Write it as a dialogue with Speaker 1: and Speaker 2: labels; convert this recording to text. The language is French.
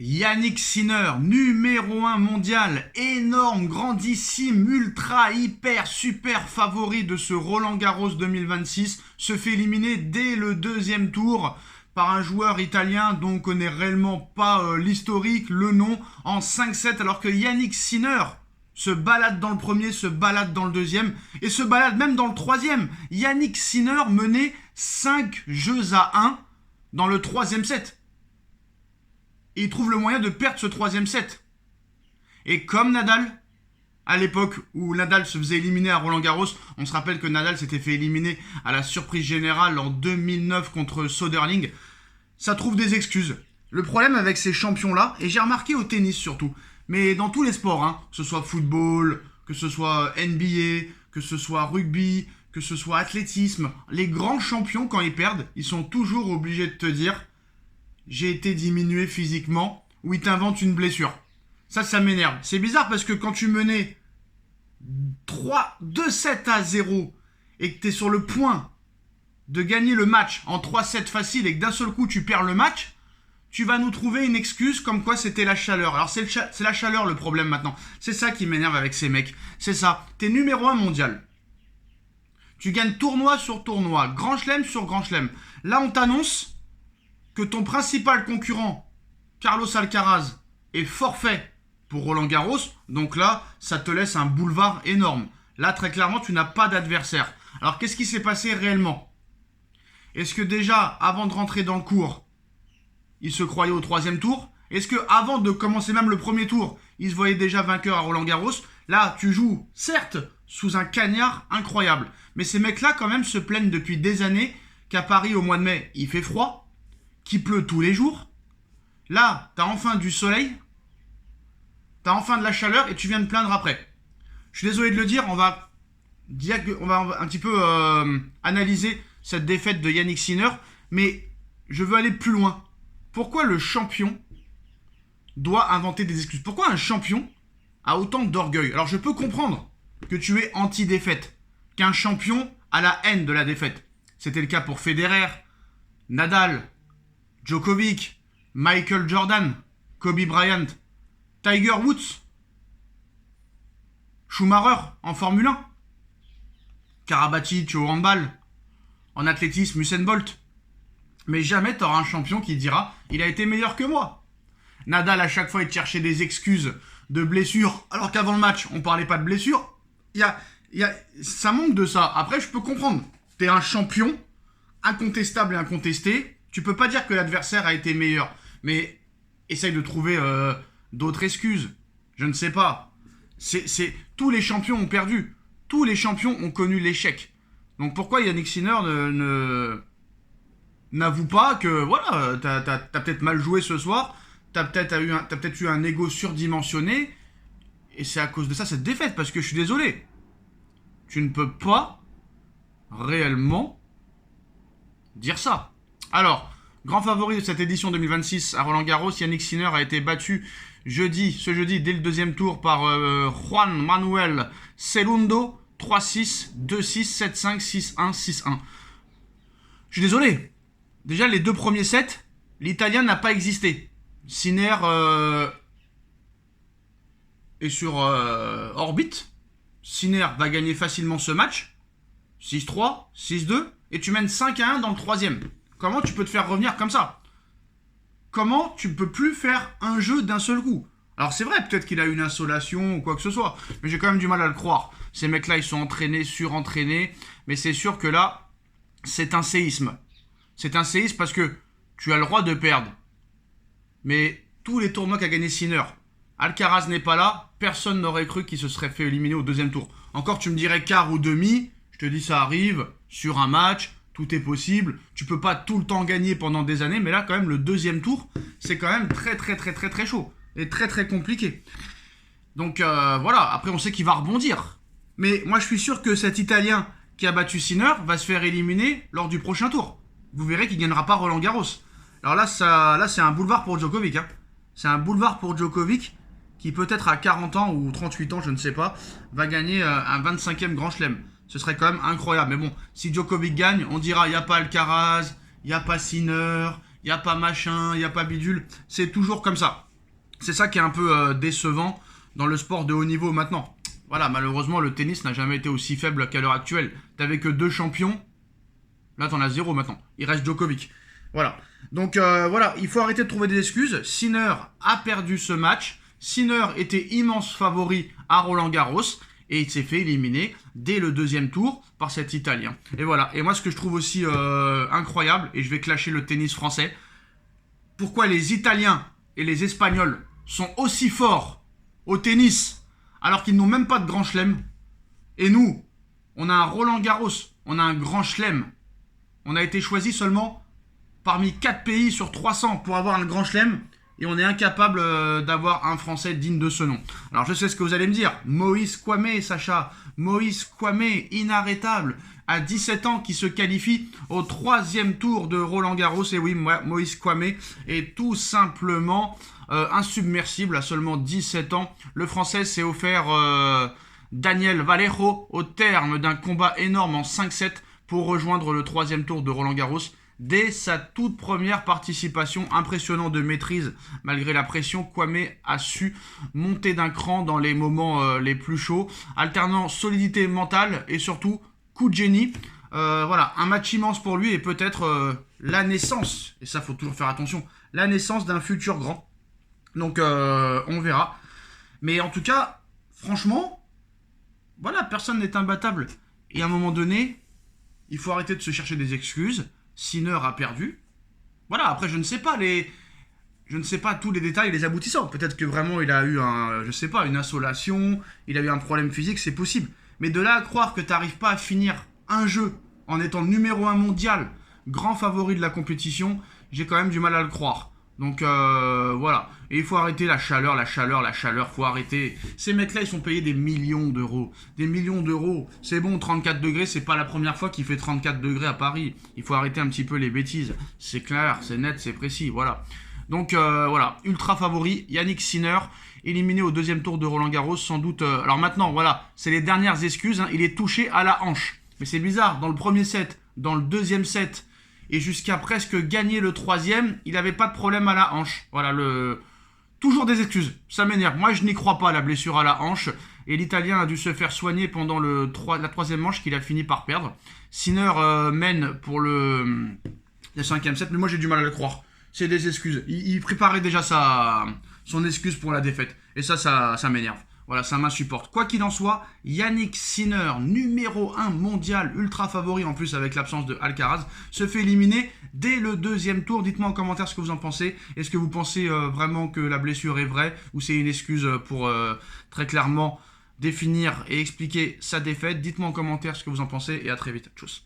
Speaker 1: Yannick Sinner, numéro 1 mondial, énorme, grandissime, ultra, hyper, super favori de ce Roland-Garros 2026, se fait éliminer dès le deuxième tour par un joueur italien dont on ne connaît réellement pas l'historique, le nom, en 5-7, alors que Yannick Sinner se balade dans le premier, se balade dans le deuxième, et se balade même dans le troisième. Yannick Sinner menait 5-1 dans le troisième set. Et il trouve le moyen de perdre ce troisième set. Et comme Nadal, à l'époque où Nadal se faisait éliminer à Roland-Garros, on se rappelle que Nadal s'était fait éliminer à la surprise générale en 2009 contre Soderling, ça trouve des excuses. Le problème avec ces champions-là, et j'ai remarqué au tennis surtout, mais dans tous les sports, que ce soit football, que ce soit NBA, que ce soit rugby, que ce soit athlétisme, les grands champions, quand ils perdent, ils sont toujours obligés de te dire « j'ai été diminué physiquement » ou ils t'inventent une blessure. Ça m'énerve. C'est bizarre parce que quand tu menais 2-7-0 et que tu es sur le point de gagner le match en 3-7 facile et que d'un seul coup tu perds le match, tu vas nous trouver une excuse comme quoi c'était la chaleur. Alors c'est la chaleur le problème maintenant. C'est ça qui m'énerve avec ces mecs. C'est ça. T'es numéro 1 mondial. Tu gagnes tournoi sur tournoi, grand chelem sur grand chelem. Là on t'annonce que ton principal concurrent, Carlos Alcaraz, est forfait pour Roland-Garros. Donc là, ça te laisse un boulevard énorme. Là, très clairement, tu n'as pas d'adversaire. Alors qu'est-ce qui s'est passé réellement? Est-ce que déjà, avant de rentrer dans le cours, il se croyait au troisième tour? Est-ce que avant de commencer même le premier tour, il se voyait déjà vainqueur à Roland-Garros? Là, tu joues, certes, sous un cagnard incroyable. Mais ces mecs-là, quand même, se plaignent depuis des années qu'à Paris, au mois de mai, il fait froid, qu'il pleut tous les jours. Là, t'as enfin du soleil, t'as enfin de la chaleur et tu viens de plaindre après. Je suis désolé de le dire, on va un petit peu analyser cette défaite de Yannick Sinner, mais je veux aller plus loin. Pourquoi le champion doit inventer des excuses? Pourquoi un champion a autant d'orgueil? Alors je peux comprendre que tu es anti-défaite, qu'un champion a la haine de la défaite. C'était le cas pour Federer, Nadal, Djokovic, Michael Jordan, Kobe Bryant, Tiger Woods, Schumacher en Formule 1, Karabatic au handball, en athlétisme Usain Bolt. Mais jamais tu auras un champion qui dira « il a été meilleur que moi ». Nadal, à chaque fois, il cherchait des excuses de blessures, alors qu'avant le match, on parlait pas de blessures. Ça manque de ça. Après, je peux comprendre. Tu es un champion, incontestable et incontesté. Tu peux pas dire que l'adversaire a été meilleur. Mais essaye de trouver d'autres excuses. Je ne sais pas. Tous les champions ont perdu. Tous les champions ont connu l'échec. Donc pourquoi Yannick Sinner n'avoue pas que voilà, t'as peut-être mal joué ce soir, t'as peut-être eu un ego surdimensionné, et c'est à cause de ça cette défaite, parce que je suis désolé. Tu ne peux pas réellement dire ça. Alors, grand favori de cette édition 2026 à Roland-Garros, Yannick Sinner a été battu ce jeudi, dès le deuxième tour par Juan Manuel Cerundo, 3-6, 2-6, 7-5, 6-1, 6-1. Je suis désolé. Déjà, les deux premiers sets, l'Italien n'a pas existé. Sinner est sur orbite. Sinner va gagner facilement ce match. 6-3, 6-2, et tu mènes 5-1 dans le troisième. Comment tu peux te faire revenir comme ça? Comment tu peux plus faire un jeu d'un seul coup? Alors c'est vrai, peut-être qu'il a une insolation ou quoi que ce soit, mais j'ai quand même du mal à le croire. Ces mecs-là, ils sont entraînés, surentraînés, mais c'est sûr que là, c'est un séisme. C'est un séisme parce que tu as le droit de perdre. Mais tous les tournois qu'a gagné Sinner, Alcaraz n'est pas là, personne n'aurait cru qu'il se serait fait éliminer au deuxième tour. Encore, tu me dirais quart ou demi, je te dis ça arrive, sur un match, tout est possible. Tu peux pas tout le temps gagner pendant des années, mais là, quand même, le deuxième tour, c'est quand même très chaud. Et très compliqué. Donc voilà, après on sait qu'il va rebondir. Mais moi je suis sûr que cet Italien qui a battu Sinner va se faire éliminer lors du prochain tour. Vous verrez qu'il ne gagnera pas Roland-Garros. Alors là c'est un boulevard pour Djokovic. C'est un boulevard pour Djokovic qui peut-être à 40 ans ou 38 ans, je ne sais pas, va gagner un 25e Grand Chelem. Ce serait quand même incroyable. Mais bon, si Djokovic gagne, on dira il n'y a pas Alcaraz, il n'y a pas Sinner, il n'y a pas machin, il n'y a pas bidule. C'est toujours comme ça. C'est ça qui est un peu décevant dans le sport de haut niveau maintenant. Voilà, malheureusement, le tennis n'a jamais été aussi faible qu'à l'heure actuelle. T'avais que 2 champions. Là, t'en as 0 maintenant. Il reste Djokovic. Voilà. Donc, voilà, il faut arrêter de trouver des excuses. Sinner a perdu ce match. Sinner était immense favori à Roland-Garros. Et il s'est fait éliminer dès le 2e tour par cet Italien. Et voilà. Et moi, ce que je trouve aussi incroyable, et je vais clasher le tennis français, pourquoi les Italiens et les Espagnols sont aussi forts au tennis alors qu'ils n'ont même pas de grand chelem. Et nous, on a un Roland-Garros, on a un grand chelem. On a été choisi seulement parmi 4 pays sur 300 pour avoir un grand chelem. Et on est incapable d'avoir un Français digne de ce nom. Alors je sais ce que vous allez me dire. Moïse Kouamé, Sacha. Moïse Kouamé, inarrêtable. À 17 ans, qui se qualifie au 3e tour de Roland-Garros. Et oui, Moïse Kouamé est tout simplement insubmersible à seulement 17 ans. Le Français s'est offert Daniel Vallejo au terme d'un combat énorme en 5-7 pour rejoindre le 3e tour de Roland-Garros. Dès sa toute première participation, impressionnant de maîtrise malgré la pression, Kouamé a su monter d'un cran dans les moments les plus chauds, alternant solidité mentale et surtout coup de génie. Voilà, un match immense pour lui et peut-être la naissance, et ça faut toujours faire attention, la naissance d'un futur grand. Donc on verra. Mais en tout cas, franchement, voilà, personne n'est imbattable. Et à un moment donné, il faut arrêter de se chercher des excuses. Sinner a perdu. Voilà, après je ne sais pas tous les détails et les aboutissants. Peut-être que vraiment il a eu une insolation, il a eu un problème physique, c'est possible. Mais de là à croire que tu n'arrives pas à finir un jeu en étant numéro 1 mondial, grand favori de la compétition, j'ai quand même du mal à le croire. Donc voilà. Et il faut arrêter la chaleur, faut arrêter. Ces mecs-là, ils sont payés des millions d'euros. Des millions d'euros. C'est bon, 34 degrés, c'est pas la première fois qu'il fait 34 degrés à Paris. Il faut arrêter un petit peu les bêtises. C'est clair, c'est net, c'est précis, voilà. Donc voilà, ultra favori, Yannick Sinner, éliminé au 2e tour de Roland-Garros, sans doute. Alors maintenant, voilà, c'est les dernières excuses, hein, il est touché à la hanche. Mais c'est bizarre, dans le premier set, dans le 2e set, et jusqu'à presque gagner le 3e, il n'avait pas de problème à la hanche. Voilà, toujours des excuses, ça m'énerve. Moi, je n'y crois pas, la blessure à la hanche. Et l'Italien a dû se faire soigner pendant la 3e manche qu'il a fini par perdre. Sinner mène pour le 5e set, mais moi, j'ai du mal à le croire. C'est des excuses. Il préparait déjà son excuse pour la défaite. Et ça m'énerve. Voilà, ça m'insupporte. Quoi qu'il en soit, Yannick Sinner, numéro 1 mondial, ultra favori en plus avec l'absence de Alcaraz, se fait éliminer dès le 2e tour. Dites-moi en commentaire ce que vous en pensez. Est-ce que vous pensez vraiment que la blessure est vraie ou c'est une excuse pour très clairement définir et expliquer sa défaite? Dites-moi en commentaire ce que vous en pensez et à très vite. Tchuss.